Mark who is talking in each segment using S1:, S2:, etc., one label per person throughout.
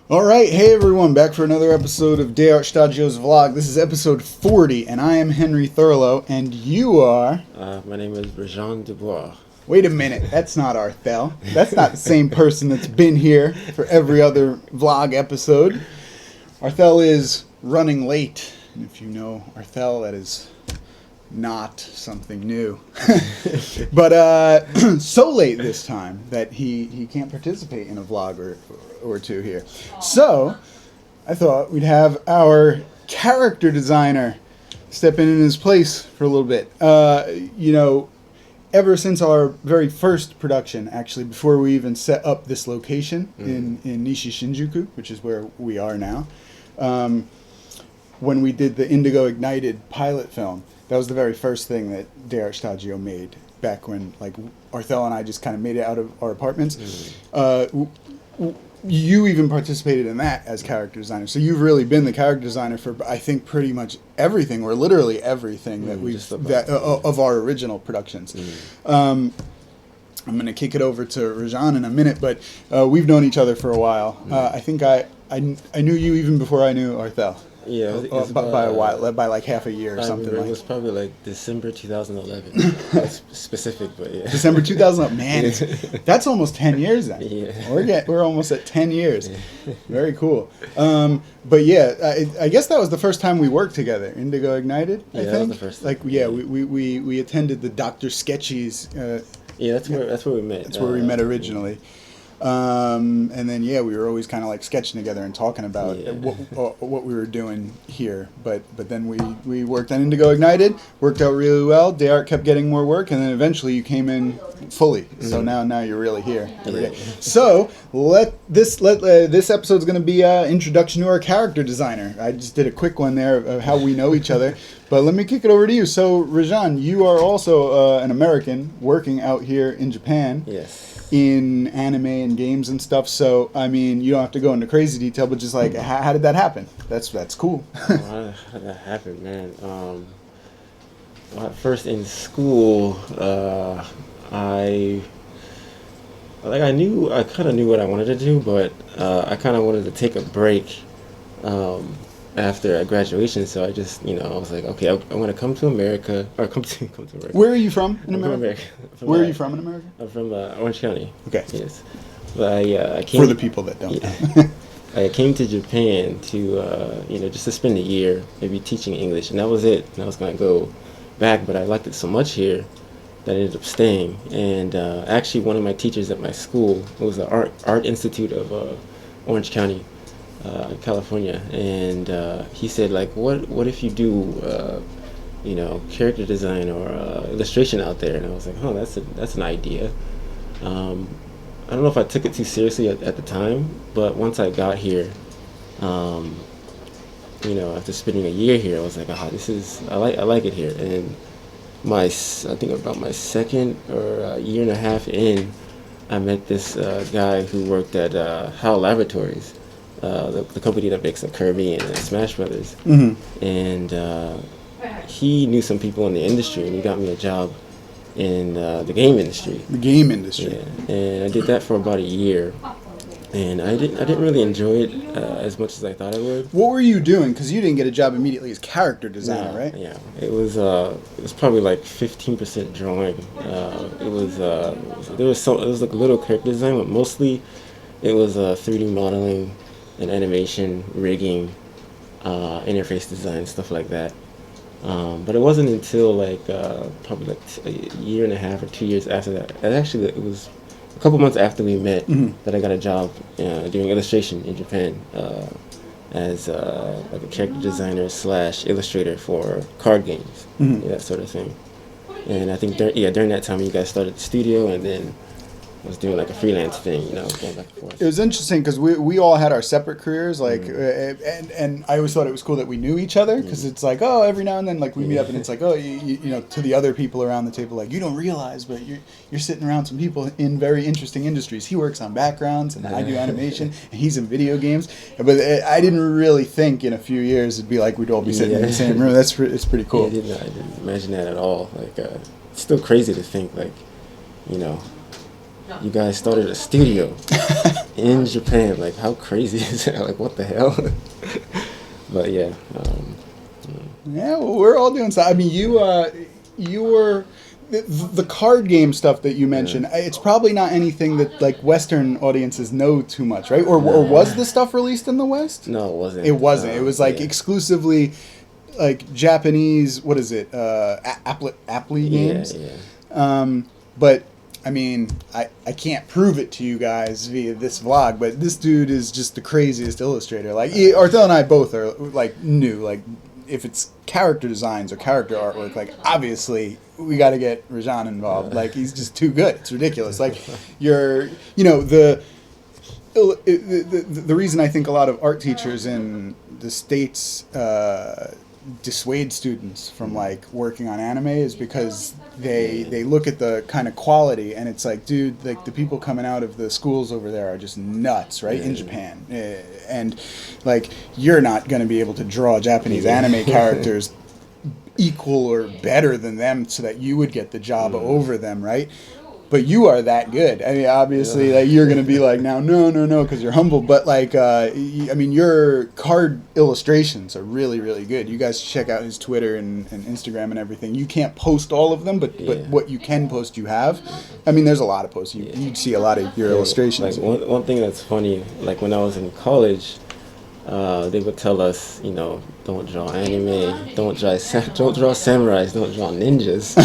S1: All right, hey everyone, back for another episode of Shtajio's vlog. This is episode 40, and I am Henry Thurlow, and you are...
S2: My name is ReJean DuBois.
S1: Wait a minute, that's not Arthel. That's not the same person that's been here for every other vlog episode. Arthel is running late, and if you know Arthel, that is not something new. But so late this time that he can't participate in a vlog or two here. So I thought we'd have our character designer step in his place for a little bit. Ever since our very first production, actually, before we even set up this location in Nishi Shinjuku, which is where we are now, when we did the Indigo Ignited pilot film, that was the very first thing that Shtajio made back when, like, Arthel and I just kind of made it out of our apartments. You even participated in that as character designer, so you've really been the character designer for, I think, pretty much everything, or literally everything that we've of our original productions. I'm going to kick it over to ReJean in a minute, but we've known each other for a while. I think I knew you even before I knew Arthel.
S2: Yeah,
S1: by a while, by like half a year or something.
S2: It was probably like December 2011. That's specific, but yeah.
S1: December 2011. Man, that's almost 10 years then. Yeah. We're almost at 10 years. Yeah. Very cool. But yeah, I guess that was the first time we worked together. Indigo Ignited. I think.
S2: That was the first time.
S1: Like, yeah, we attended the Dr. Sketchy's.
S2: Yeah, that's where we met.
S1: That's where we met originally. And then we were always kind of like sketching together and talking about what we were doing here. But then we worked on Indigo Ignited, worked out really well. Dayart kept getting more work, and then eventually you came in fully. So now you're really here every day. So this episode's going to be introduction to our character designer. I just did a quick one there of how we know each other. But let me kick it over to you. So ReJean, you are also an American working out here in Japan.
S2: Yes.
S1: In anime and games and stuff, so I mean, you don't have to go into crazy detail, but just like, how did that happen? That's cool.
S2: How did that happen, man? First in school, I kind of knew what I wanted to do, but I kind of wanted to take a break after graduation. So I just, I was like, okay, I want to come to America, or come to America.
S1: Where are you from in America? Where are you from in America?
S2: I'm from Orange County.
S1: Okay.
S2: Yes. But I came
S1: for the people that don't know.
S2: I came to Japan to, just to spend a year, maybe teaching English, and that was it. And I was going to go back, but I liked it so much here that I ended up staying. And actually, one of my teachers at my school was the Art Institute of Orange County, California, and he said, like, what if you do character design or illustration out there? And I was like, oh, that's an idea. I don't know if I took it too seriously at the time, but once I got here, after spending a year here, I was like, I like it here. And I think about my second or year and a half in, I met this guy who worked at HAL Laboratories, the company that makes Kirby and Smash Brothers. And he knew some people in the industry, and he got me a job in the game industry.
S1: The game industry.
S2: Yeah. And I did that for about a year, and I didn't really enjoy it as much as I thought I would.
S1: What were you doing? Because you didn't get a job immediately as character designer, right?
S2: Yeah. It was probably like 15% drawing. It was like a little character design, but mostly it was 3D modeling and animation, rigging, interface design, stuff like that. But it wasn't until probably like a year and a half or 2 years after that. And actually, it was a couple months after we met that I got a job doing illustration in Japan as like a character designer / illustrator for card games, that sort of thing. And I think during that time, you guys started the studio, and then I was doing like a freelance thing, going back and forth.
S1: It was interesting because we all had our separate careers, like, and I always thought it was cool that we knew each other, because it's like, oh, every now and then, like, we meet up and it's like, oh, to the other people around the table, like, you don't realize, but you're sitting around some people in very interesting industries. He works on backgrounds, and I do animation, and he's in video games. But I didn't really think in a few years it'd be like we'd all be sitting in the same room. It's pretty cool.
S2: Yeah, I didn't imagine that at all. Like, it's still crazy to think, like, you guys started a studio in Japan. Like, how crazy is that? Like, what the hell? But yeah.
S1: Yeah, well, we're all doing so. I mean, you were the card game stuff that you mentioned. It's probably not anything that like Western audiences know too much, right? Or was the stuff released in the West?
S2: No, it wasn't.
S1: It wasn't. It was like exclusively like Japanese. What is it? Apply games.
S2: Yeah.
S1: But I mean, I can't prove it to you guys via this vlog, but this dude is just the craziest illustrator. Like Arthel and I both are like new. Like if it's character designs or character artwork, like obviously we got to get ReJean involved. Like he's just too good. It's ridiculous. Like the reason I think a lot of art teachers in the States dissuade students from like working on anime is because they look at the kind of quality and it's like, dude, like the people coming out of the schools over there are just nuts, right? In Japan, and like you're not going to be able to draw Japanese anime characters equal or better than them so that you would get the job over them, right? But you are that good. I mean, obviously, like you're gonna be like, now, no, because you're humble. But like, I mean, your card illustrations are really, really good. You guys check out his Twitter and Instagram and everything. You can't post all of them, but what you can post, you have. I mean, there's a lot of posts. You'd see a lot of your illustrations.
S2: Like one thing that's funny, like when I was in college, they would tell us, don't draw anime, don't draw samurais, don't draw ninjas.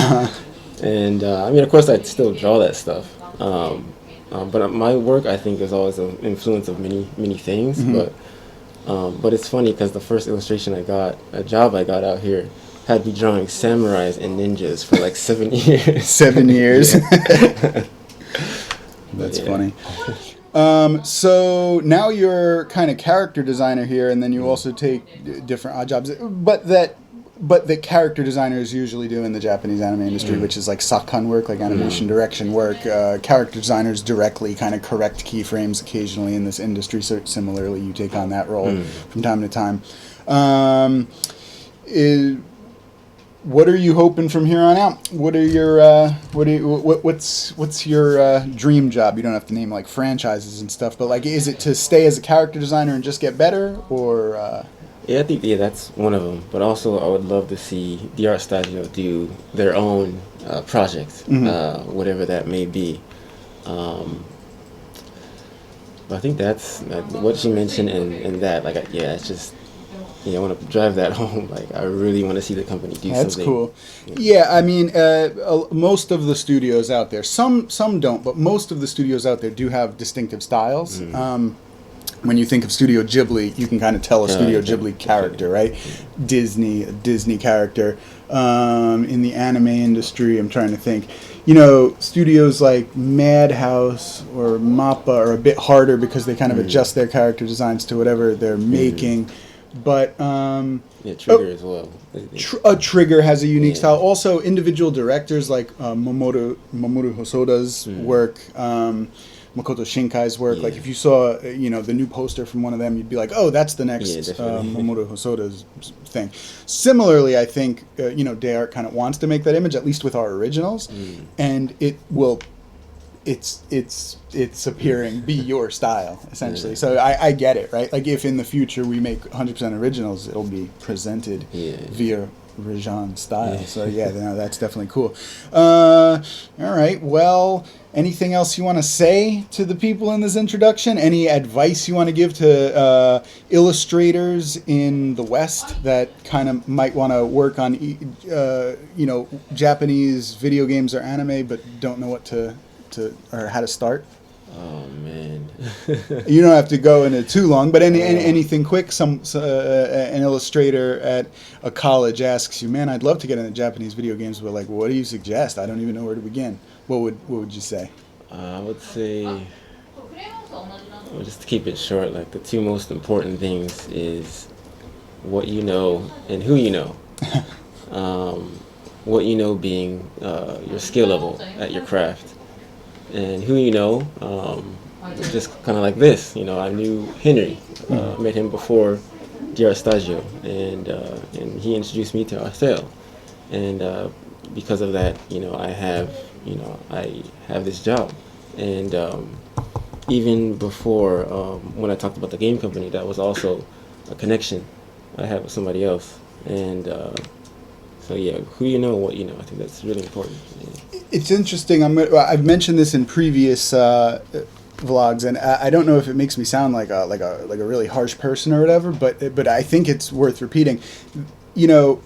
S2: And I mean, of course, I still draw that stuff. But my work, I think, is always an influence of many things. But it's funny because the first illustration a job I got out here, had me drawing samurais and ninjas for like 7 years.
S1: 7 years. That's funny. So now you're kind of character designer here, and then you also take different odd jobs. But that character designers usually do in the Japanese anime industry, which is like sakan work, like animation direction work. Character designers directly kind of correct keyframes occasionally in this industry. So similarly, you take on that role from time to time. What are you hoping from here on out? What are your what's your dream job? You don't have to name like franchises and stuff, but like, is it to stay as a character designer and just get better, or?
S2: Yeah, I think that's one of them. But also, I would love to see the Shtajio do their own project, whatever that may be. But I think that's what you mentioned, and that, like, it's just, I want to drive that home. Like, I really want to see the company do something.
S1: That's cool. Yeah, I mean, most of the studios out there, some don't, but most of the studios out there do have distinctive styles. When you think of Studio Ghibli, you can kind of tell a Studio Ghibli character, right? A Disney character. In the anime industry, I'm trying to think. Studios like Madhouse or MAPPA are a bit harder because they kind of adjust their character designs to whatever they're making. But
S2: Trigger as well.
S1: Trigger has a unique style. Also, individual directors like Mamoru Hosoda's work. Makoto Shinkai's work. Like if you saw, the new poster from one of them, you'd be like, oh, that's the next Mamoru Hosoda's thing. Similarly, I think, DayArt kind of wants to make that image, at least with our originals, and it will, it's appearing, be your style, essentially. So I get it, right? Like if in the future we make 100% originals, it'll be presented via ReJean style. So that's definitely cool. All right, well, anything else you want to say to the people in this introduction? Any advice you want to give to illustrators in the West that kind of might want to work on Japanese video games or anime but don't know what to or how to start?
S2: Oh man.
S1: You don't have to go into too long, but anything quick. An illustrator at a college asks you, "Man, I'd love to get into Japanese video games, but like, what do you suggest? I don't even know where to begin." What would you say?
S2: I would say, just to keep it short, like the two most important things is what you know and who you know. What you know being your skill level at your craft. And who you know, just kind of like this, I knew Henry, met him before Shtajio, and he introduced me to Arthel, and because of that, I have this job, And even before, when I talked about the game company, that was also a connection I had with somebody else. And so yeah, who you know, what you know. I think that's really important. Yeah.
S1: It's interesting. I've mentioned this in previous vlogs, and I don't know if it makes me sound like a really harsh person or whatever, but I think it's worth repeating. You know,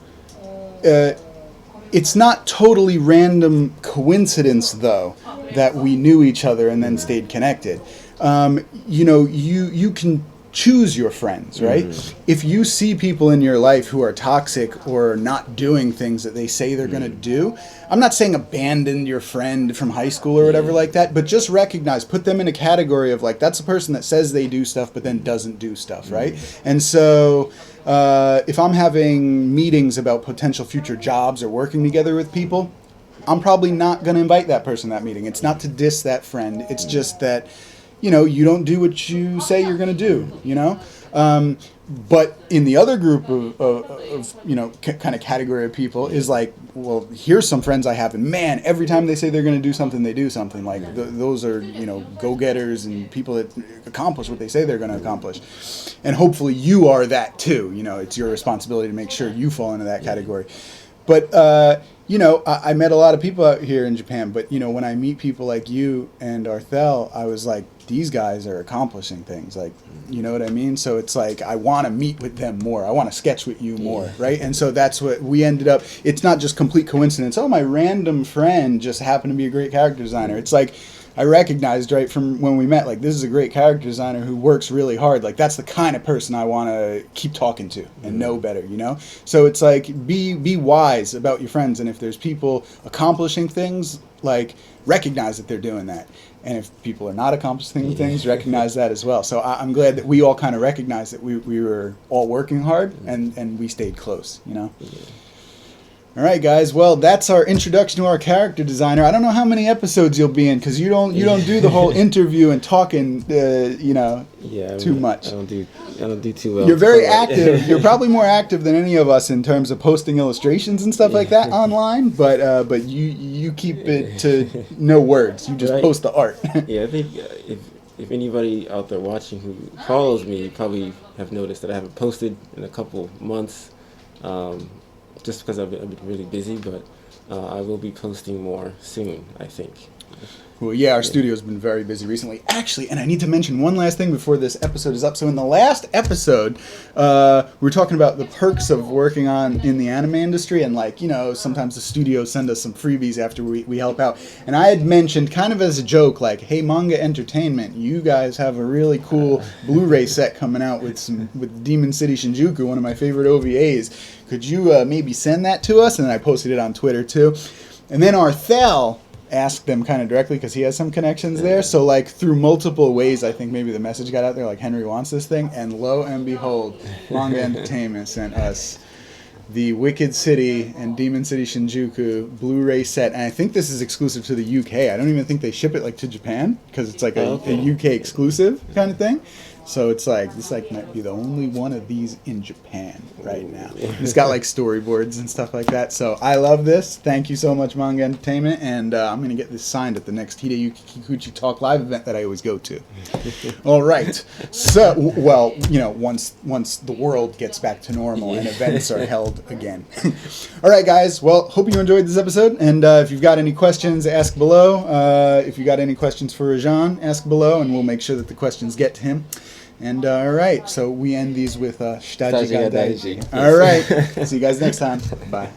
S1: it's not totally random coincidence though that we knew each other and then stayed connected. You know, you can choose your friends, right? If you see people in your life who are toxic or not doing things that they say they're going to do, I'm not saying abandon your friend from high school or whatever like that, but just recognize, put them in a category of like, that's a person that says they do stuff but then doesn't do stuff, right? And so if I'm having meetings about potential future jobs or working together with people, I'm probably not going to invite that person to that meeting. It's not to diss that friend. It's just that, you know, you don't do what you say you're going to do, you know? But in the other group of you know, kind of category of people is like, well, here's some friends I have, and man, every time they say they're going to do something, they do something. Like those are, you know, go-getters and people that accomplish what they say they're going to accomplish. And hopefully you are that too. You know, it's your responsibility to make sure you fall into that category. But, you know, I met a lot of people out here in Japan, but, you know, when I meet people like you and Arthel, I was like, these guys are accomplishing things, like, you know what I mean? So it's like, I want to meet with them more. I want to sketch with you more, right? And so that's what we ended up, it's not just complete coincidence. Oh, my random friend just happened to be a great character designer. It's like, I recognized right from when we met, like, this is a great character designer who works really hard. Like, that's the kind of person I want to keep talking to and know better, you know? So it's like, be wise about your friends. And if there's people accomplishing things, like, recognize that they're doing that. And if people are not accomplishing things, recognize that as well. So I'm glad that we all kind of recognized that we were all working hard and we stayed close, you know? All right, guys. Well, that's our introduction to our character designer. I don't know how many episodes you'll be in because you don't do the whole interview and talking, you know, too much.
S2: I don't do too well.
S1: You're very active. You're probably more active than any of us in terms of posting illustrations and stuff like that online. But you keep it to no words. You just post the art.
S2: Yeah, I think if anybody out there watching who follows me, you probably have noticed that I haven't posted in a couple months. Just because I've been really busy, but I will be posting more soon, I think.
S1: Well, yeah, our studio's been very busy recently. Actually, and I need to mention one last thing before this episode is up. So in the last episode, we were talking about the perks of working in the anime industry, and like, you know, sometimes the studios send us some freebies after we help out. And I had mentioned kind of as a joke, like, hey, Manga Entertainment, you guys have a really cool Blu-ray set coming out with Demon City Shinjuku, one of my favorite OVAs. Could you maybe send that to us? And then I posted it on Twitter too. And then Arthel asked them kind of directly because he has some connections there. So like through multiple ways, I think maybe the message got out there, like Henry wants this thing. And lo and behold, Manga Entertainment sent us the Wicked City and Demon City Shinjuku Blu-ray set. And I think this is exclusive to the UK. I don't even think they ship it like to Japan because it's like a UK exclusive kind of thing. So it's like, this like might be the only one of these in Japan right now. It's got like storyboards and stuff like that. So I love this. Thank you so much, Manga Entertainment. And I'm going to get this signed at the next Hideyuki Kikuchi Talk Live event that I always go to. All right. So, well, you know, once the world gets back to normal and events are held again. All right, guys. Well, hope you enjoyed this episode. And if you've got any questions, ask below. If you got any questions for ReJean, ask below, and we'll make sure that the questions get to him. And all right, so we end these with Shtajio Daiji. All right, see you guys next time. Bye.